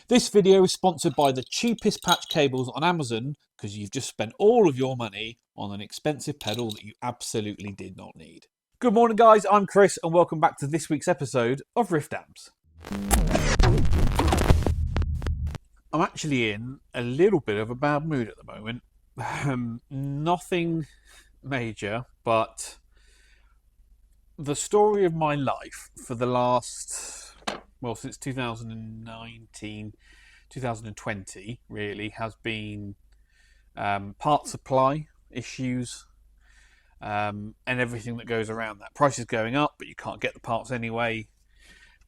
This video is sponsored by the cheapest patch cables on Amazon because you've just spent all of your money on an expensive pedal that you absolutely did not need. Good morning guys, I'm Chris and welcome back to this week's episode of Rift Amps. I'm actually in a little bit of a bad mood at the moment. Nothing major, but the story of my life for the last, well, since 2019, 2020 really has been part supply issues and everything that goes around that. Prices going up, but you can't get the parts anyway,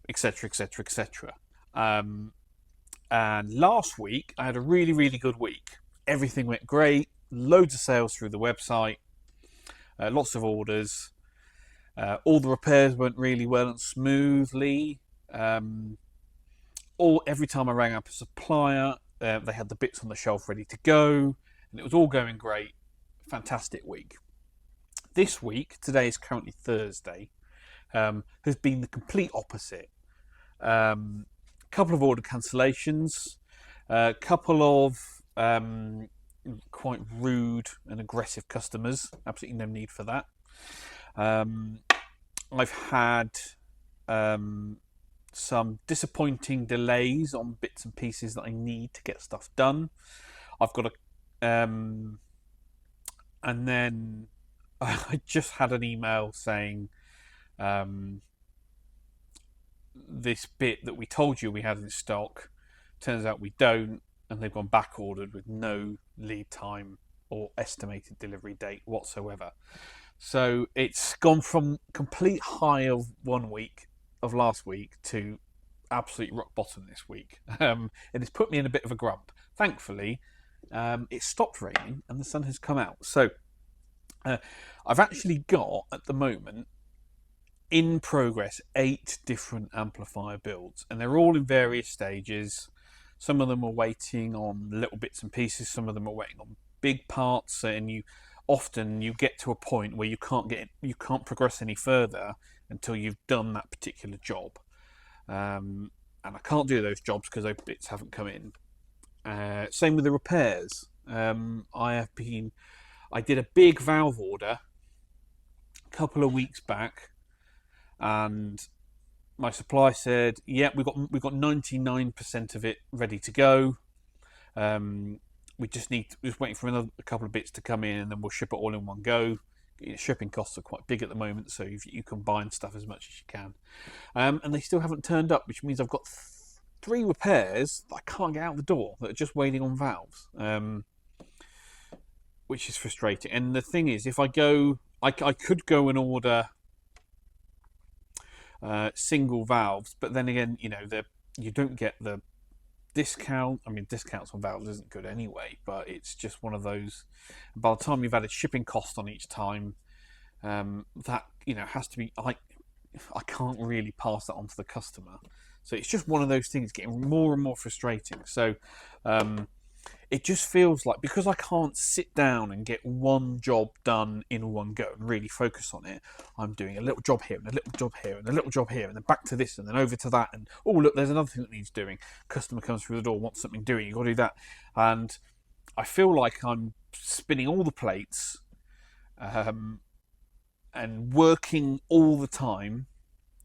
etc, etc, etc. And last week I had a really good week. Everything went great, loads of sales through the website, lots of orders, all the repairs went really well and smoothly. Every time I rang up a supplier, they had the bits on the shelf ready to go, and it was all going great. Fantastic week. This week, today is currently Thursday, has been the complete opposite. Couple of order cancellations, a couple of quite rude and aggressive customers. Absolutely no need for that. I've had some disappointing delays on bits and pieces that I need to get stuff done. I've got and then I just had an email saying this bit that we told you we had in stock, turns out we don't, and they've gone back ordered with no lead time or estimated delivery date whatsoever. So it's gone from complete high of 1 week of last week to absolute rock bottom this week. It has put me in a bit of a grump. Thankfully, it stopped raining and the sun has come out. So I've actually got, at the moment, in progress, 8 different amplifier builds, and they're all in various stages. Some of them are waiting on little bits and pieces, some of them are waiting on big parts, and you get to a point where you can't progress any further until you've done that particular job. And I can't do those jobs because those bits haven't come in. Same with the repairs. I did a big valve order a couple of weeks back, and my supplier said, "Yeah, we've got 99% of it ready to go. We're just waiting for a couple of bits to come in, and then we'll ship it all in one go." Shipping costs are quite big at the moment, so you combine stuff as much as you can. And they still haven't turned up, which means I've got 3 repairs that I can't get out the door that are just waiting on valves, which is frustrating. And the thing is, if I go, I could go and order single valves, but then again, you don't get the discount. I mean, discounts on valves isn't good anyway, but it's just one of those. By the time you've added shipping cost on each time, that has to be. I can't really pass that on to the customer, so it's just one of those things getting more and more frustrating. So it just feels like, because I can't sit down and get one job done in one go and really focus on it, I'm doing a little job here and a little job here and a little job here and then back to this and then over to that, and oh look, there's another thing that needs doing. Customer comes through the door, wants something doing, you've got to do that. And I feel like I'm spinning all the plates and working all the time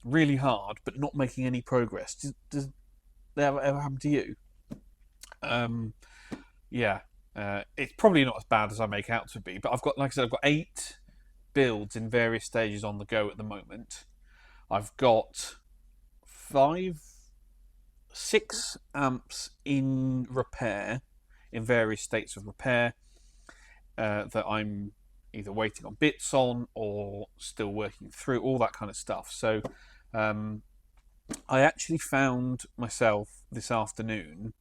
really hard but not making any progress. Does that ever happen to you? Yeah, it's probably not as bad as I make out to be, but I've got 8 builds in various stages on the go at the moment. I've got 6 amps in repair, in various states of repair, that I'm either waiting on bits on or still working through, all that kind of stuff. So I actually found myself this afternoon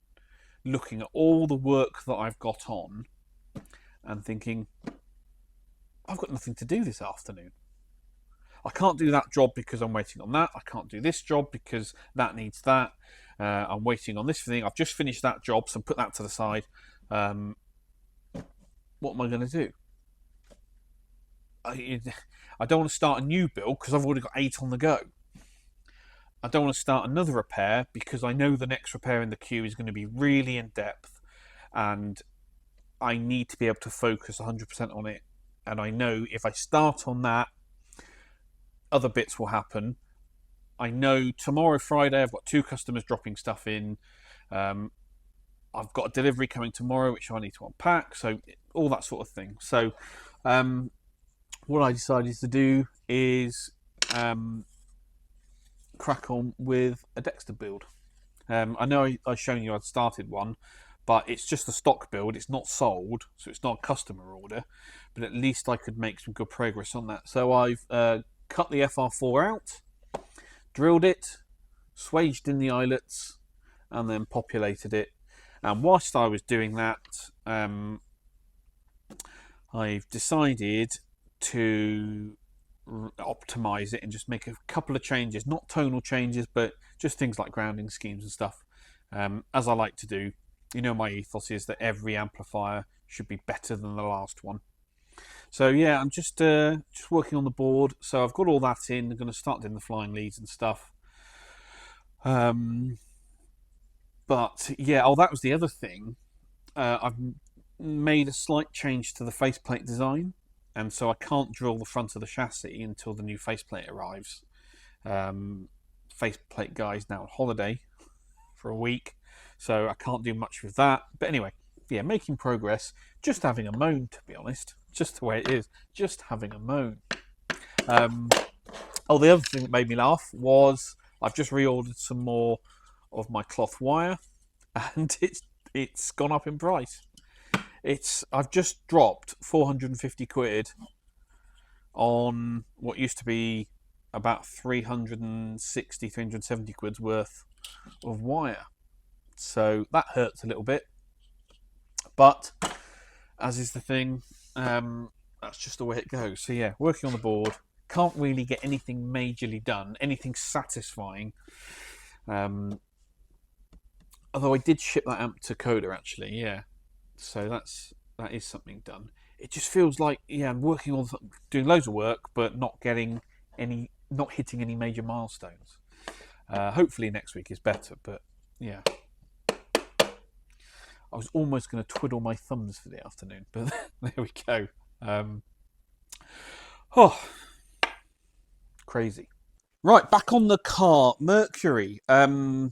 looking at all the work that I've got on and thinking, I've got nothing to do this afternoon. I can't do that job because I'm waiting on that. I can't do this job because that needs that. I'm waiting on this thing. I've just finished that job, so put that to the side. What am I going to do? I don't want to start a new build because I've already got 8 on the go. I don't want to start another repair because I know the next repair in the queue is going to be really in depth, and I need to be able to focus 100% on it. And I know if I start on that, other bits will happen. I know tomorrow, Friday, I've got 2 customers dropping stuff in. I've got a delivery coming tomorrow, which I need to unpack. So all that sort of thing. So what I decided to do is crack on with a Dexter build. I know I've shown you I'd started one, but it's just a stock build. It's not sold, so it's not a customer order. But at least I could make some good progress on that. So I've cut the FR4 out, drilled it, swaged in the eyelets, and then populated it. And whilst I was doing that, I've decided to optimize it and just make a couple of changes, not tonal changes, but just things like grounding schemes and stuff, as I like to do. You know, my ethos is that every amplifier should be better than the last one. So yeah, I'm just working on the board. So I've got all that in. I'm going to start doing the flying leads and stuff. But yeah, that was the other thing. I've made a slight change to the faceplate design, and so I can't drill the front of the chassis until the new faceplate arrives. Faceplate guy's now on holiday for a week, so I can't do much with that. But anyway, yeah, making progress. Just having a moan, to be honest. Just the way it is. Just having a moan. The other thing that made me laugh was I've just reordered some more of my cloth wire, and it's gone up in price. I've just dropped 450 quid on what used to be about 360, 370 quid's worth of wire. So that hurts a little bit. But as is the thing, that's just the way it goes. So yeah, working on the board. Can't really get anything majorly done, anything satisfying. Although I did ship that amp to Coda actually, yeah. So that is something done. It just feels like, yeah, I'm working on doing loads of work, but not hitting any major milestones. Hopefully next week is better, but yeah. I was almost going to twiddle my thumbs for the afternoon, but there we go. Crazy. Right, back on the Carr Mercury. I'm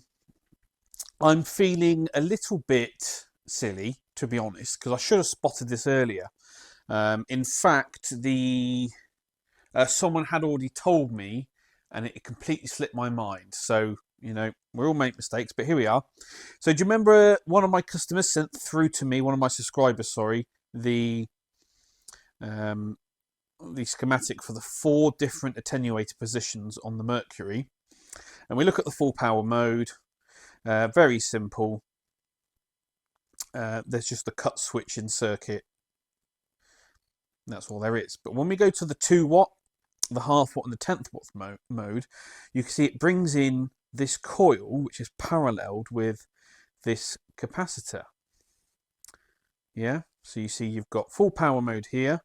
feeling a little bit silly, to be honest, because I should have spotted this earlier. In fact, someone had already told me, and it completely slipped my mind. So, you know, we all make mistakes, but here we are. So do you remember one of my customers sent through to me, one of my subscribers, sorry, the schematic for the 4 different attenuator positions on the Mercury. And we look at the full power mode. Very simple. There's just the cut switch in circuit. That's all there is. But when we go to the 2 watt, the half watt and the 10th watt mode, you can see it brings in this coil, which is paralleled with this capacitor. Yeah, so you see you've got full power mode here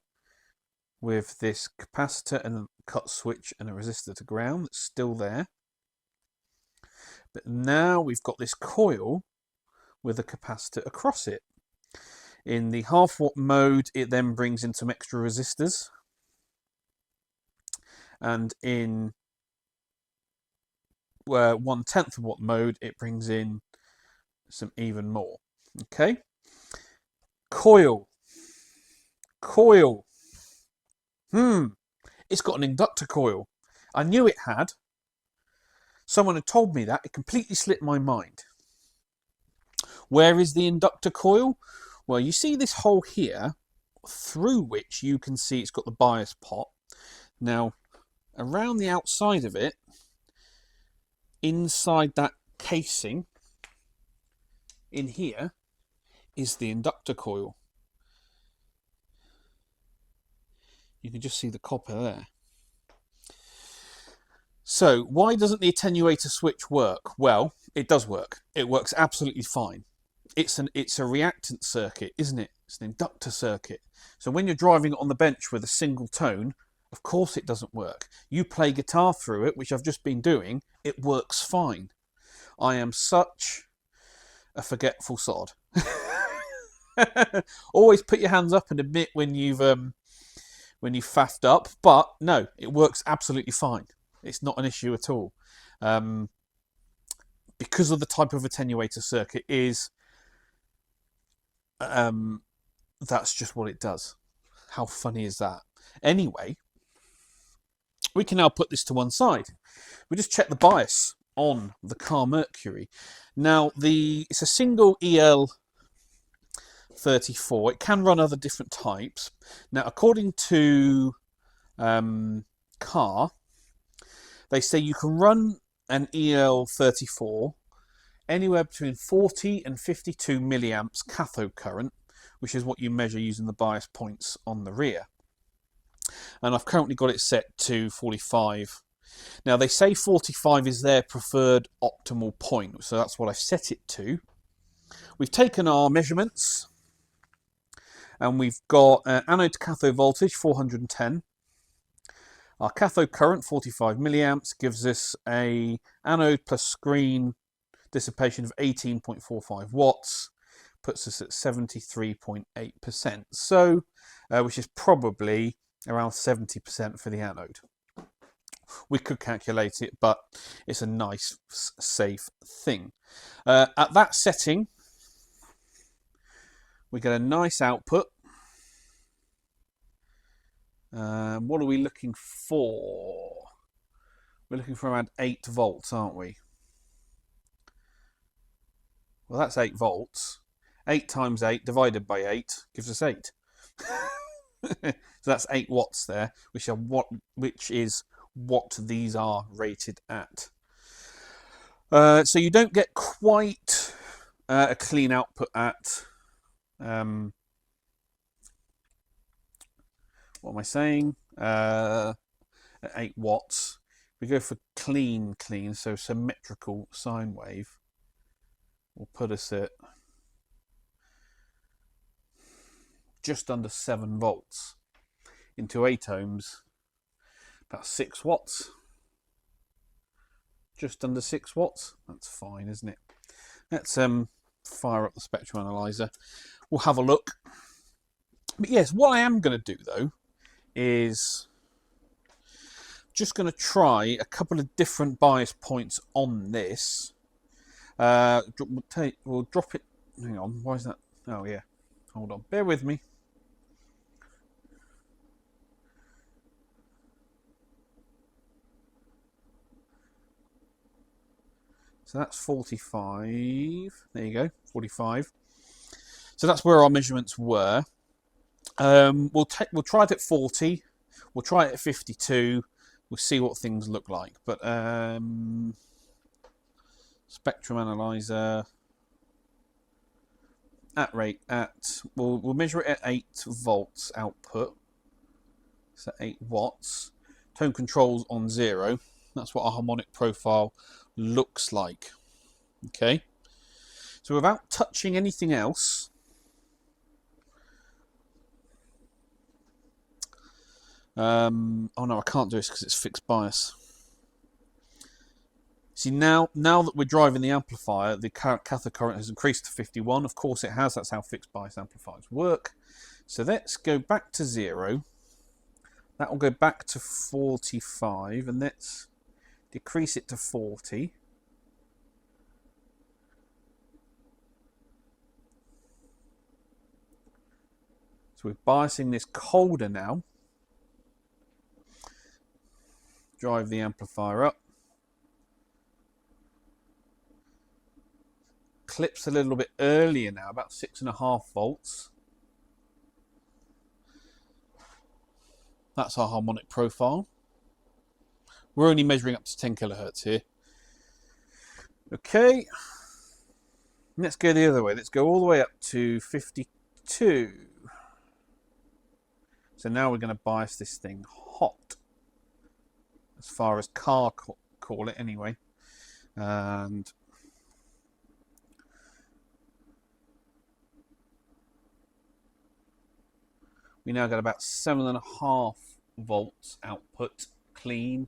with this capacitor and a cut switch and a resistor to ground that's still there. But now we've got this coil with a capacitor across it. In the half watt mode, it then brings in some extra resistors. And in 1/10 watt mode, it brings in some even more. Okay. Coil. It's got an inductor coil. I knew it had. Someone had told me that. It completely slipped my mind. Where is the inductor coil? Well, you see this hole here, through which you can see it's got the bias pot. Now, around the outside of it, inside that casing, in here, is the inductor coil. You can just see the copper there. So, why doesn't the attenuator switch work? Well, it does work. It works absolutely fine. It's a reactant circuit, isn't it? It's an inductor circuit. So when you're driving it on the bench with a single tone, of course it doesn't work. You play guitar through it, which I've just been doing, it works fine. I am such a forgetful sod. Always put your hands up and admit when you've faffed up, but no, it works absolutely fine. It's not an issue at all. Because of the type of attenuator circuit is, that's just what it does. How funny is that? Anyway, we can now put this to one side. We just check the bias on the Carr Mercury. Now, it's a single EL34. It can run other different types. Now, according to Carr, they say you can run an EL34 anywhere between 40 and 52 milliamps cathode current, which is what you measure using the bias points on the rear. And I've currently got it set to 45. Now, they say 45 is their preferred optimal point, so that's what I've set it to. We've taken our measurements, and we've got anode to cathode voltage 410. Our cathode current 45 milliamps gives us a anode plus screen dissipation of 18.45 watts, puts us at 73.8%. So, which is probably around 70% for the anode. We could calculate it, but it's a nice, safe thing. At that setting, we get a nice output. What are we looking for? We're looking for around 8 volts, aren't we? Well, that's 8 volts. 8 times 8 divided by 8 gives us 8. So that's 8 watts there, which is what these are rated at. So you don't get quite a clean output at what am I saying? At 8 watts. We go for clean, so symmetrical sine wave will put us at just under 7 volts into 8 ohms, about 6 watts. Just under 6 watts. That's fine, isn't it? Let's fire up the spectrum analyzer. We'll have a look. But yes, what I am going to do though is just going to try a couple of different bias points on this. We'll drop it. Hang on, why is that? Oh yeah, hold on, bear with me. So that's 45. There you go, 45. So that's where our measurements were. We'll try it at 40. We'll try it at 52. We'll see what things look like. But spectrum analyzer we'll measure it at 8 volts output. So 8 watts. Tone controls on 0. That's what our harmonic profile looks like. Okay. So without touching anything else, oh no, I can't do this because it's fixed bias. See, now that we're driving the amplifier, the cathode current has increased to 51. Of course it has. That's how fixed bias amplifiers work. So let's go back to 0. That will go back to 45, and let's decrease it to 40. So we're biasing this colder now. Drive the amplifier up. Clips a little bit earlier now, about 6.5 volts. That's our harmonic profile. We're only measuring up to 10 kilohertz here. Okay. Let's go the other way. Let's go all the way up to 52. So now we're going to bias this thing hot, as far as Carr call it anyway. And we now got about 7.5 volts output clean.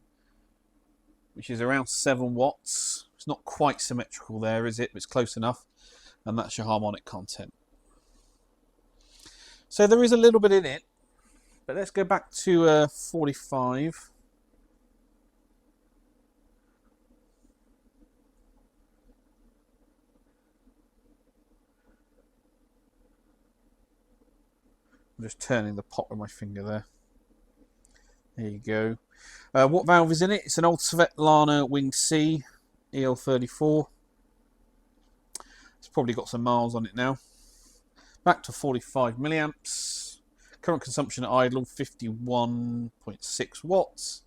which is around 7 watts. It's not quite symmetrical there, is it? But it's close enough. And that's your harmonic content. So there is a little bit in it. But let's go back to 45. I'm just turning the pot with my finger there. There you go. What valve is in it? It's an old Svetlana Wing C EL34. It's probably got some miles on it now. Back to 45 milliamps. Current consumption at idle 51.6 watts.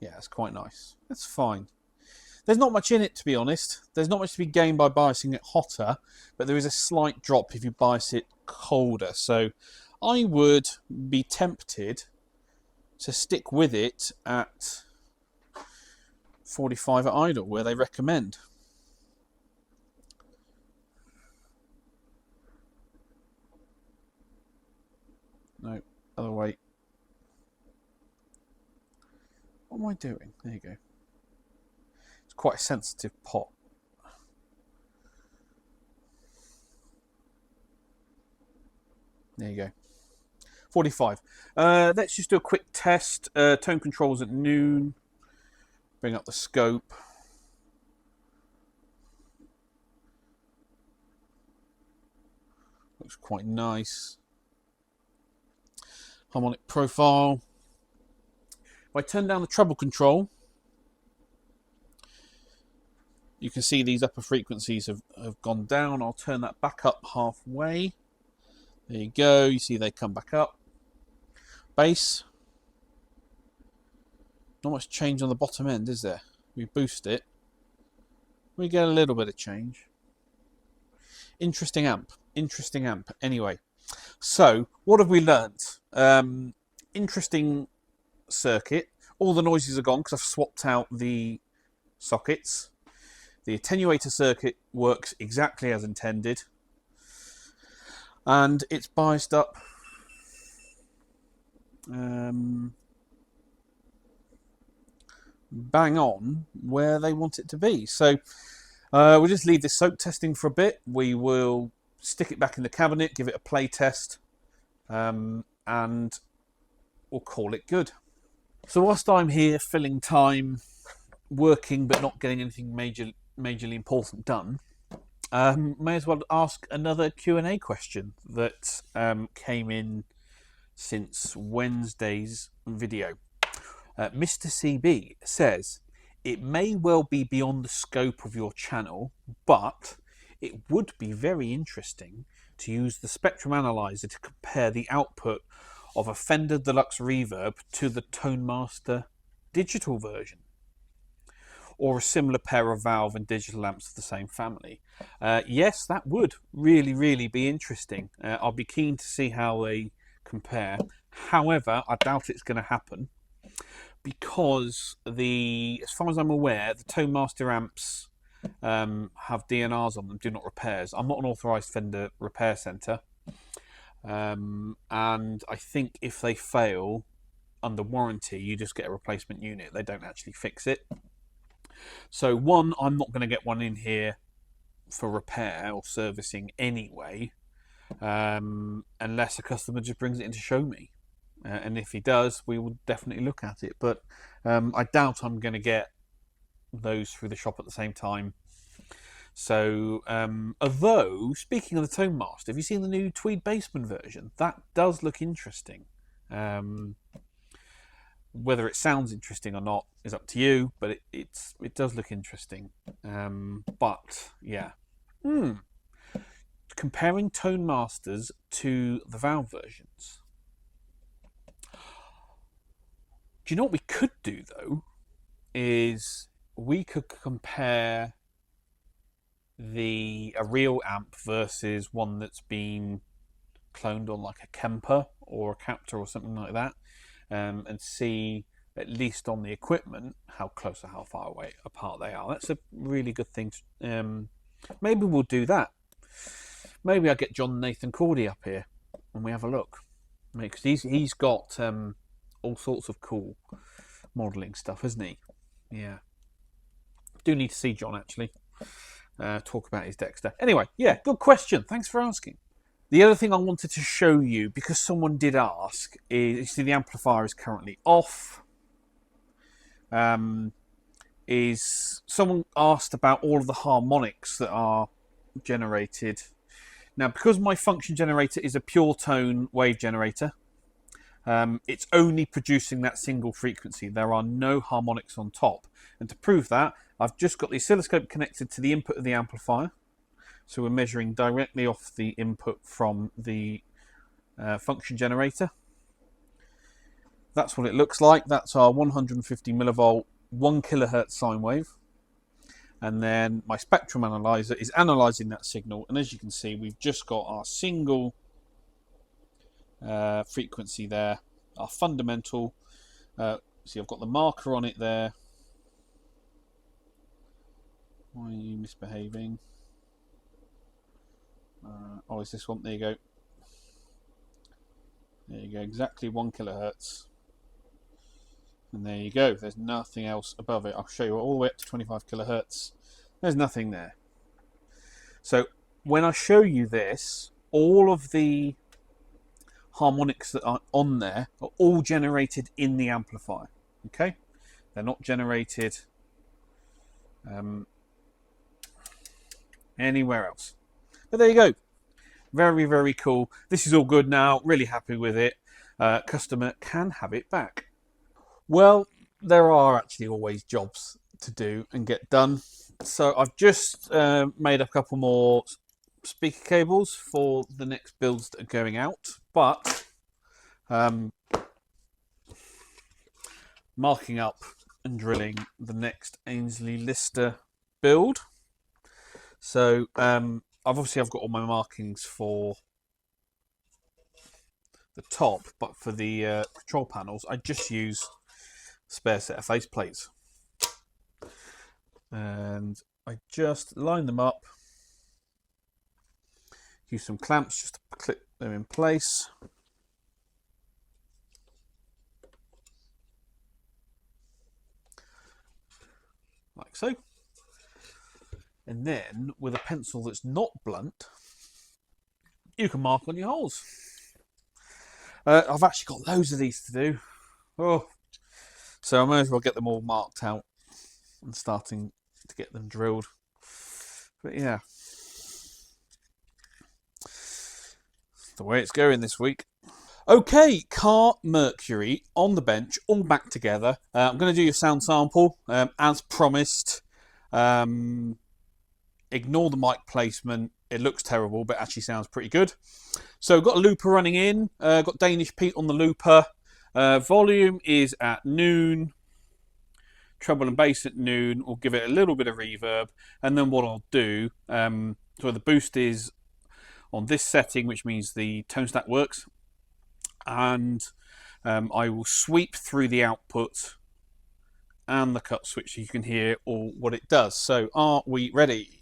Yeah, that's quite nice. That's fine. There's not much in it, to be honest. There's not much to be gained by biasing it hotter, but there is a slight drop if you bias it colder. So I would be tempted to stick with it at 45 at idle, where they recommend. No, other way. What am I doing? There you go. It's quite a sensitive pot. There you go. 45. Let's just do a quick test. Tone controls at noon. Bring up the scope. Looks quite nice. Harmonic profile. If I turn down the treble control, you can see these upper frequencies have gone down. I'll turn that back up halfway. There you go. You see they come back up. Bass. Not much change on the bottom end, is there? We boost it. We get a little bit of change. Interesting amp. Interesting amp. Anyway, so what have we learnt? Interesting circuit. All the noises are gone because I've swapped out the sockets. The attenuator circuit works exactly as intended. And it's biased up bang on where they want it to be. So we'll just leave this soak testing for a bit. We will stick it back in the cabinet, give it a play test, and we'll call it good. So whilst I'm here filling time, working but not getting anything majorly important done, may as well ask another Q&A question that came in since Wednesday's video. Mr. CB says, it may well be beyond the scope of your channel, but it would be very interesting to use the spectrum analyzer to compare the output of a Fender Deluxe Reverb to the Tone Master digital version, or a similar pair of valve and digital amps of the same family. Yes, that would really be interesting. I'll be keen to see how they compare. However, I doubt it's going to happen because as far as I'm aware, the Tone Master amps have DNRs on them, do not repairs. I'm not an authorised Fender repair centre, and I think if they fail under warranty, you just get a replacement unit. They don't actually fix it. So one, I'm not going to get one in here for repair or servicing anyway, unless a customer just brings it in to show me. And if he does, we will definitely look at it. But I doubt I'm going to get those through the shop at the same time. So, although, speaking of the Tone Master, have you seen the new Tweed Bassman version? That does look interesting. Whether it sounds interesting or not is up to you, but it does look interesting. But, yeah. Comparing Tone Masters to the valve versions. Do you know what we could do, though? Is we could compare a real amp versus one that's been cloned on like a Kemper or a Captor or something like that, and see, at least on the equipment, how close or how far away apart they are. That's a really good thing. Maybe we'll do that. Maybe I'll get John Nathan Cordy up here and we have a look. Because he's got all sorts of cool modelling stuff, hasn't he? Yeah. Do need to see John actually. Talk about his Dexter. Anyway, yeah, good question. Thanks for asking. The other thing I wanted to show you, because someone did ask, is you see the amplifier is currently off. Is someone asked about all of the harmonics that are generated. Now, because my function generator is a pure tone wave generator, it's only producing that single frequency. There are no harmonics on top. And to prove that, I've just got the oscilloscope connected to the input of the amplifier. So we're measuring directly off the input from the function generator. That's what it looks like. That's our 150 millivolt 1 kilohertz sine wave. And then my spectrum analyzer is analysing that signal. And as you can see, we've just got our single frequency there, our fundamental. See, I've got the marker on it there. Why are you misbehaving? Oh, is this one? There you go. There you go, exactly 1 kilohertz. And there you go, there's nothing else above it. I'll show you all the way up to 25 kilohertz. There's nothing there. So when I show you this, all of the harmonics that are on there are all generated in the amplifier. Okay? They're not generated anywhere else. But there you go. Very, very cool. This is all good now. Really happy with it. Customer can have it back. Well, there are actually always jobs to do and get done. So I've just made a couple more speaker cables for the next builds that are going out. But marking up and drilling the next Ainsley Lister build. So I've got all my markings for the top, but for the control panels, I just use a spare set of faceplates. And I just line them up, use some clamps just to clip them in place. Like so. And then, with a pencil that's not blunt, you can mark on your holes. I've actually got loads of these to do. Oh, so I may as well get them all marked out and starting to get them drilled. But yeah, that's the way it's going this week. Okay, Carr, Mercury on the bench, all back together. I'm going to do your sound sample as promised. Ignore the mic placement. It looks terrible, but actually sounds pretty good. So got a looper running in. Got Danish Pete on the looper. Volume is at noon. Treble and bass at noon. We'll give it a little bit of reverb. And then what I'll do, so the boost is on this setting, which means the tone stack works. And I will sweep through the output and the cut switch so you can hear all what it does. So are we ready?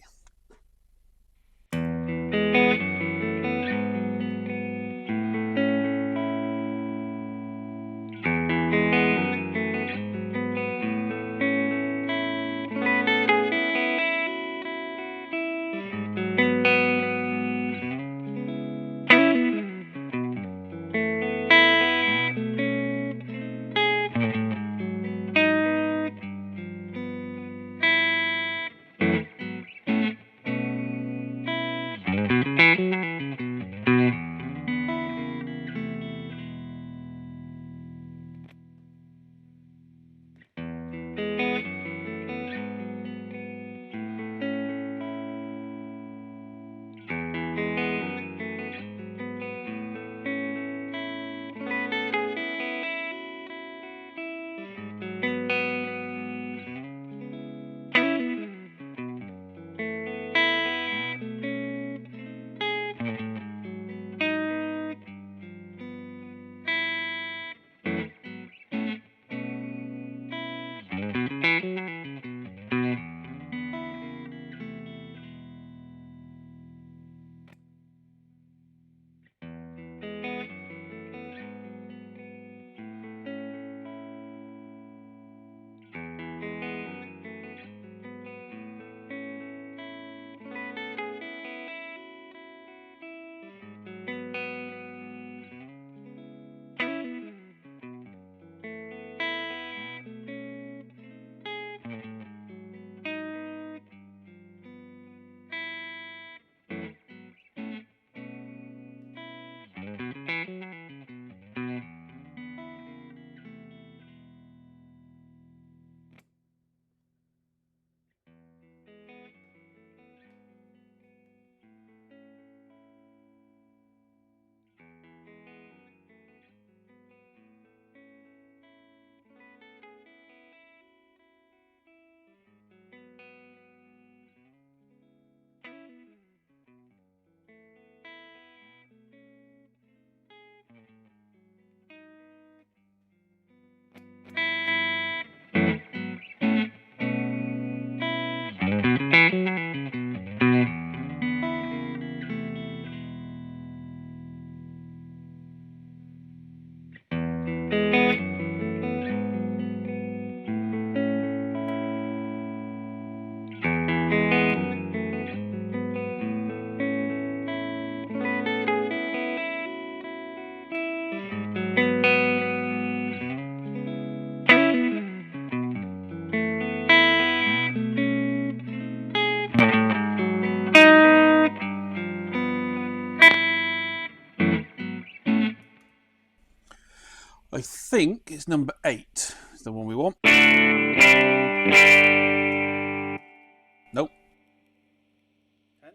I think it's number 8 is the one we want. Nope. 10.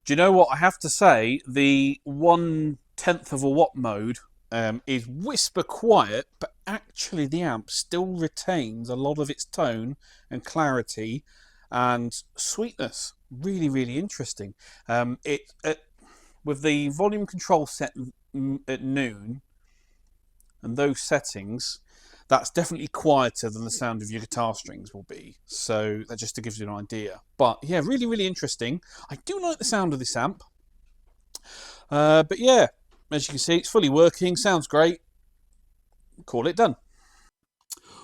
Do you know what? I have to say, the 1/10 of a watt mode is whisper quiet, but actually the amp still retains a lot of its tone and clarity and sweetness. Really, really interesting. With the volume control set at noon and those settings, that's definitely quieter than the sound of your guitar strings will be. So that just gives you an idea. But yeah, really, really interesting. I do like the sound of this amp. But yeah, as you can see, it's fully working. Sounds great. Call it done.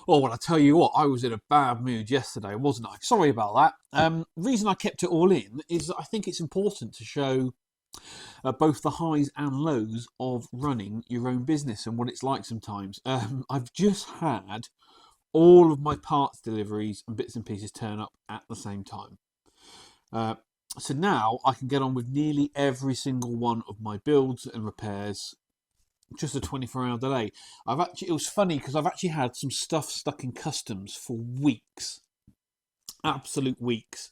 Oh, well, I tell you what, I was in a bad mood yesterday, wasn't I? Sorry about that. Reason I kept it all in is that I think it's important to show both the highs and lows of running your own business and what it's like sometimes. I've just had all of my parts deliveries and bits and pieces turn up at the same time. So now I can get on with nearly every single one of my builds and repairs. Just a 24-hour delay. It was funny because I've actually had some stuff stuck in customs for weeks, absolute weeks.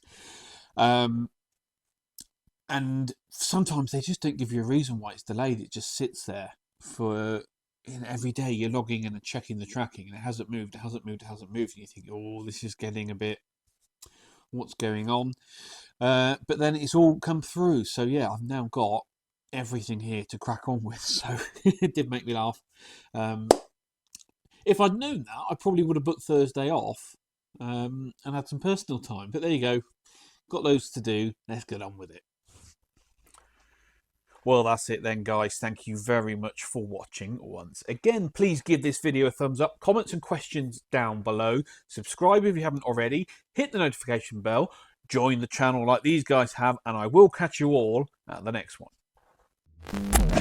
And sometimes they just don't give you a reason why it's delayed. It just sits there for every day. You're logging in and checking the tracking, and it hasn't moved, it hasn't moved, it hasn't moved. And you think, oh, this is getting a bit, what's going on? But then it's all come through. So yeah, I've now got everything here to crack on with. So it did make me laugh. If I'd known that, I probably would have booked Thursday off and had some personal time. But there you go. Got loads to do. Let's get on with it. Well, that's it then, guys. Thank you very much for watching once again. Please give this video a thumbs up, comments and questions down below. Subscribe if you haven't already. Hit the notification bell. Join the channel like these guys have, and I will catch you all at the next one.